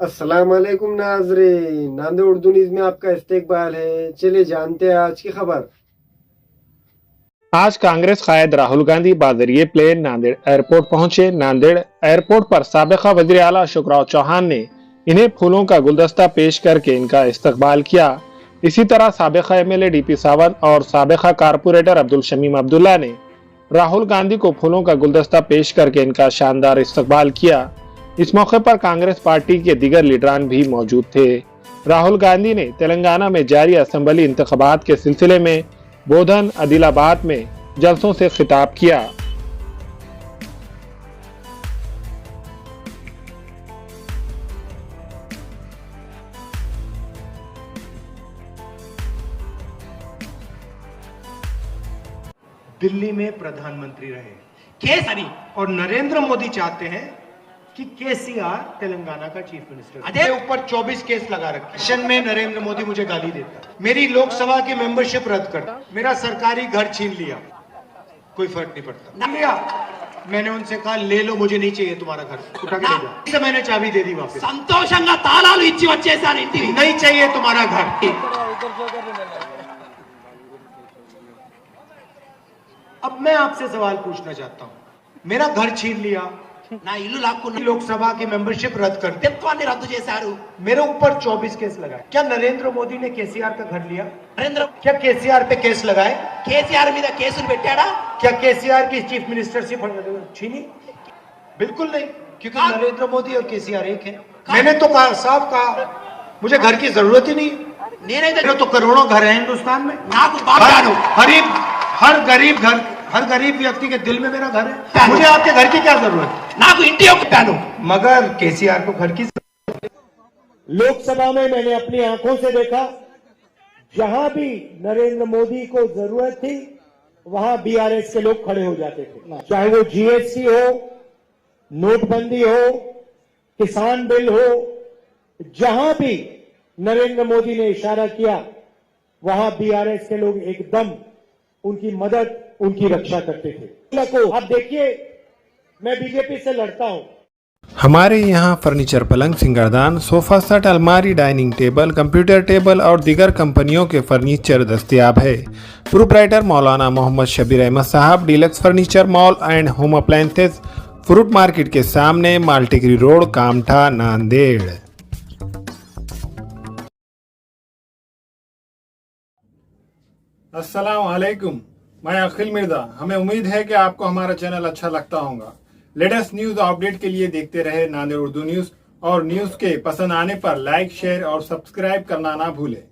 अस्सलाम वालेकुम नाज़रीन, नांदेड़ उर्दू न्यूज़ में आपका इस्तकबाल है। चलिए जानते हैं आज की खबर। आज कांग्रेस कायद राहुल गांधी बाजरिए प्लेन नांदेड़ एयरपोर्ट पहुंचे। नांदेड़ एयरपोर्ट पर साबिका वज़ीर आला अशोकराव चौहान ने इन्हें फूलों का गुलदस्ता पेश करके इनका इस्तकबाल किया। इसी तरह साबिका एमएलए डीपी सावंत और साबिका कारपोरेटर अब्दुल शमीम अब्दुल्ला ने राहुल गांधी को फूलों का गुलदस्ता पेश करके इनका शानदार इस्तकबाल किया। इस मौके पर कांग्रेस पार्टी के दीगर लीडरान भी मौजूद थे। राहुल गांधी ने तेलंगाना में जारी असेंबली इंतखाबात के सिलसिले में बोधन आदिलाबाद में जलसों से खिताब किया। दिल्ली में प्रधानमंत्री रहे కేసరి और नरेंद्र मोदी चाहते हैं कि केसीआर तेलंगाना का चीफ मिनिस्टर अरे मेरे ऊपर 24 केस लगा रखे। सेशन में नरेंद्र मोदी मुझे गाली देता, मेरी लोकसभा की मेंबरशिप रद्द करता, मेरा सरकारी घर छीन लिया, कोई फर्क नहीं पड़ता। नहीं लिया, मैंने उनसे कहा ले लो, मुझे नहीं चाहिए तुम्हारा घर, उठा के ले जाओ। इसे मैंने चाबी दे दी वापस, సంతోషంగా తాళాలు ఇచ్చి వచ్చేసారు ఇంటికి नहीं चाहिए तुम्हारा घर। अब मैं आपसे सवाल पूछना चाहता हूं, मेरा घर छीन लिया, నా ఇల్లు లాక్కున్న लोकसभा की मेंबरशिप रद्द कर दी, వ్యక్తిత్వాన్ని రద్దు చేశారు मेरे ऊपर 24 केस लगाए। क्या नरेंद्र मोदी ने केसीआर का घर लिया? నరేంద్ర क्या केसीआर पे केस लगाए? కేసీఆర్ మీద కేసులు పెట్టాడా क्या केसीआर की चीफ मिनिस्टरशिप छीनी? बिल्कुल नहीं, क्योंकि नरेंद्र मोदी और केसीआर एक है। मैंने तो कहा, साफ कहा, मुझे घर की जरूरत ही नहीं। నేనైతే मेरे तो करोड़ों घर है हिंदुस्तान में, నాకు బాగాను हर गरीब व्यक्ति के दिल में मेरा घर है। मुझे आपके घर की क्या जरूरत है? నాకు ఇంటి యొక్క ప్లాను मगर केसीआर को घर की लोकसभा में मैंने अपनी आंखों से देखा, जहां भी नरेंद्र मोदी को जरूरत थी वहां बीआरएस के लोग खड़े हो जाते थे। चाहे वो जीएसटी हो, नोटबंदी हो, किसान बिल हो, जहां भी नरेंद्र मोदी ने इशारा किया वहां बीआरएस के लोग एकदम उनकी मदद, उनकी रक्षा करते थे। आप देखिए, मैं बीजेपी से लड़ता हूं, हमारे यहाँ फर्नीचर, पलंग, सिंगारदान, सोफा सेट, अलमारी, डाइनिंग टेबल, कंप्यूटर टेबल और दीगर कंपनियों के फर्नीचर दस्तयाब है। प्रोप्राइटर मौलाना मोहम्मद शबीर अहमद साहब, deluxe furniture mall and home appliances, fruit market के सामने, माल्टीगिरी रोड, कामठा, नांदेड़। अस्सलाम वालेकुम, मैं अखिल मिर्जा। हमें उम्मीद है कि आपको हमारा चैनल अच्छा लगता होगा। लेटेस्ट न्यूज अपडेट के लिए देखते रहे नांदेड़ उर्दू न्यूज, और न्यूज के पसंद आने पर लाइक, शेयर और सब्सक्राइब करना ना भूलें।